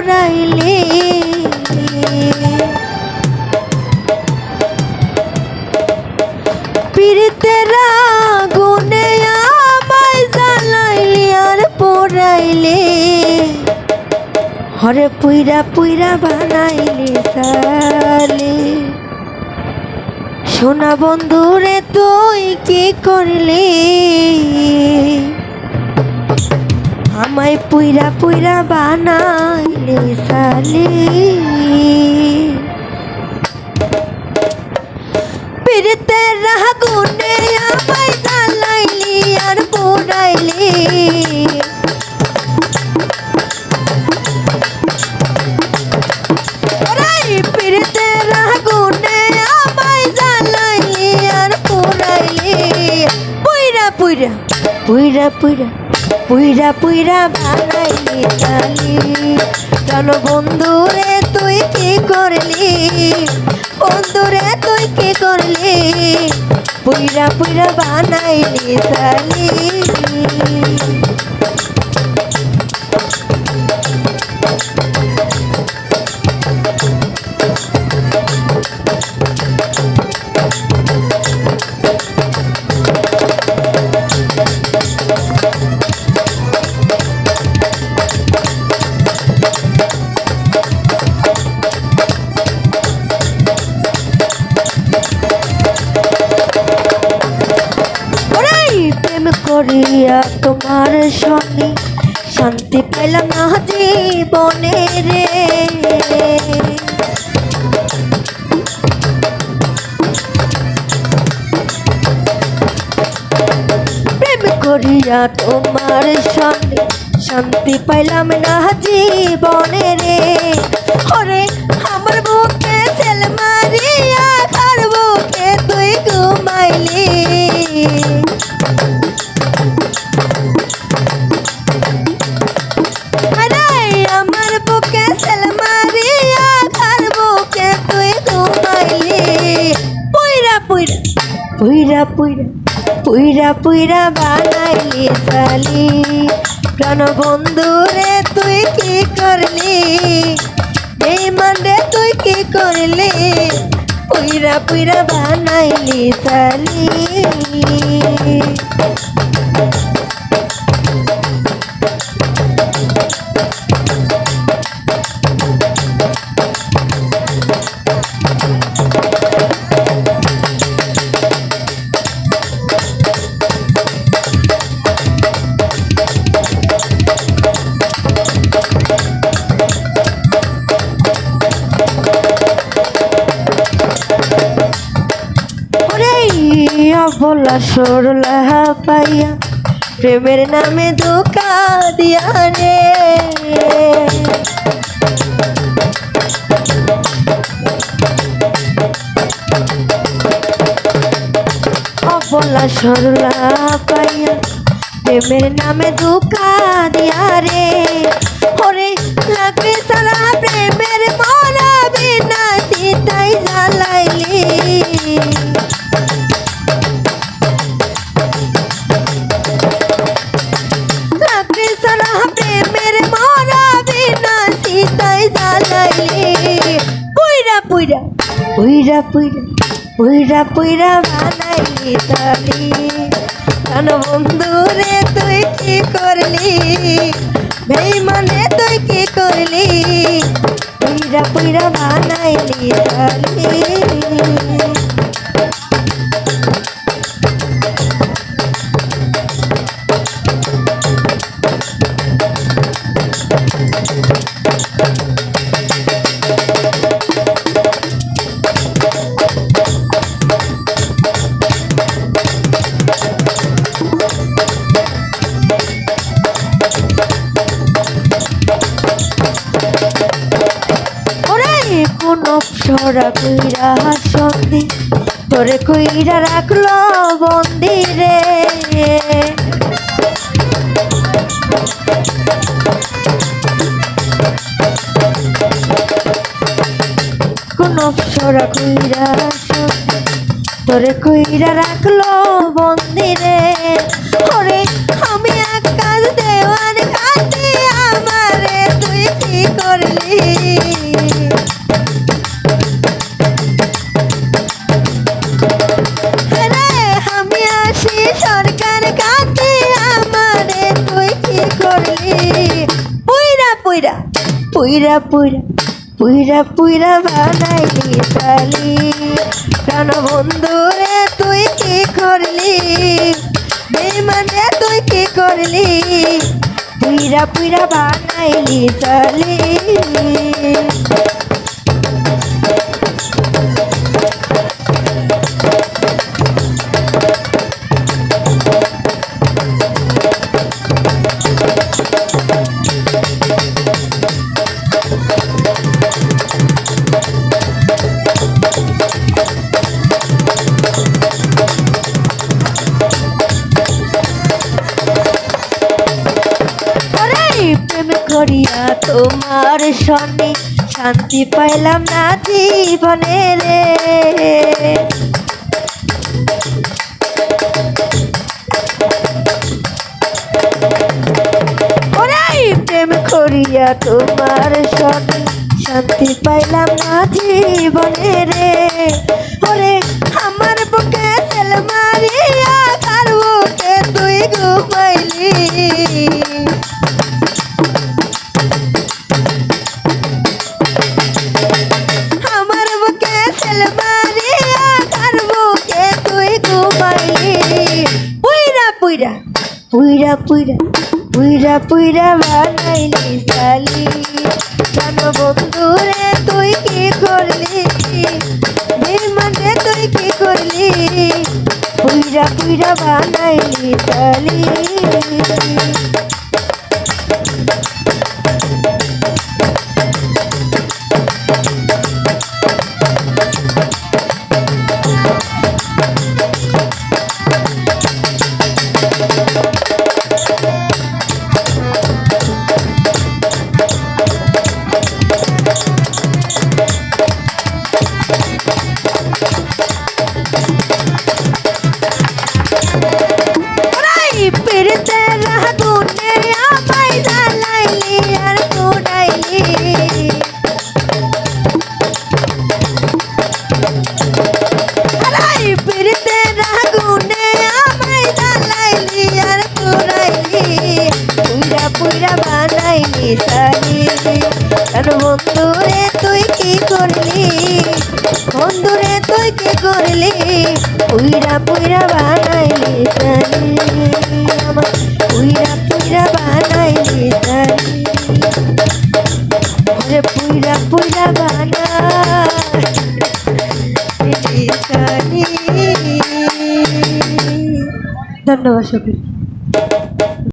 পোড়াইলে পীড়িতের আগুনে আমায় জ্বালাইলি আর পোড়াইলে হরে পুইরা পুইরা বানাইলি সালে সোনা বন্ধুরে তুই কি করলি আমায় পুইরা পুইরা বানাইলি সালে পীড়িতের আগুনে আমায় জ্বালাইলি আর পোড়াইলি পীড়িতের আগুনে আমায় জ্বালাইলি আর পোড়াইলি পুইরা পুইরা পুইরা পুইরা পুইরা পুইরা বানাইলি জানি কেন বন্ধুরে তুই কি করলি বন্ধুরে তুই কি করলি পুইরা পুইরা বানাইলি জানি করিয়া তোমার সঙ্গে শান্তি পেলাম না জীবনে রে প্রেম করিয়া তোমার সঙ্গে শান্তি পাইলাম না জীবনে রে ওরে আমার বুকে তেল মারিয়া আর বুকে তুই ঘুমাইলি আমার বুকে তেল মারিয়া আর বুকে তুই ঘুমাইলি পুইরা পুইরা পুইরা পুইরা পুইরা পুইরা বানাইলি সালি প্রাণ বন্ধুরে তুই কি করলি এই মানে তুই কি করলি পুইরা পুইরা বানাইলি সালি বলা সরলা পাইয়া প্রেমের নামে ধোকা দিয়া রে বলা সরলা পাইয়া প্রেমের নামে ধোকা দিয়া রে ওরে লাগবে সারা প্রেমের মরা বিনা সীতাই জ্বালাইলি প্রেমের মরা বিনা সীতাই জ্বালাইলি পুইরা পুইরা পুইরা পুইরা পুইরা পুইরা বানাইলি তালি কেন বন্ধুরে তুই কি করলি বেঈমানে তুই কি করলি পুইরা পুইরা বানাইলি তালি কোন অপসরা কইরা সন্ধি তোরে কইরা রাখলো বন্দি রে কোন অপসরা কইরা সন্ধি তোরে কইরা রাখলো বন্দি রে ওরে আমি এক কাজ দেওয়ার খাতে আমারে তুই কি করলি পুইরা পুইরা পুইরা পুইরা পুইরা বানাইলি তালি প্রাণ বন্ধু রে তুই কি করলি বেমানে তুই কি করলি পুইরা পুইরা বানাইলি তালি প্রেম করিয়া তোমার সনে শান্তি পাইলাম না জীবনে রে প্রেম করিয়া তোমার সনে শান্তি পাইলাম না জীবনে রে ওরে আমার বুকে তেল মারিয়া কার বুকে তুই ঘুমাইলি আমার বুকে তেল মারিয়া কার বুকে তুই ঘুমাইলি পুইরা পুইরা পুইরা পুইরা পুইরা পুইরা বানাইলি তালি জান বন্ধু রে তুই কি করলি বেমানে তুই কি করলি পুইরা পুইরা বানাইলি তালি বন্ধু রে তুই কি করলি বন্ধু রে তুই কি করলি পুইরা পুইরা বানাইলি তালি আমার পুইরা পুইরা বানাইলি তালি ওরে পুইরা পুইরা বানাইলি তালি ধন্যবাদ সকলকে।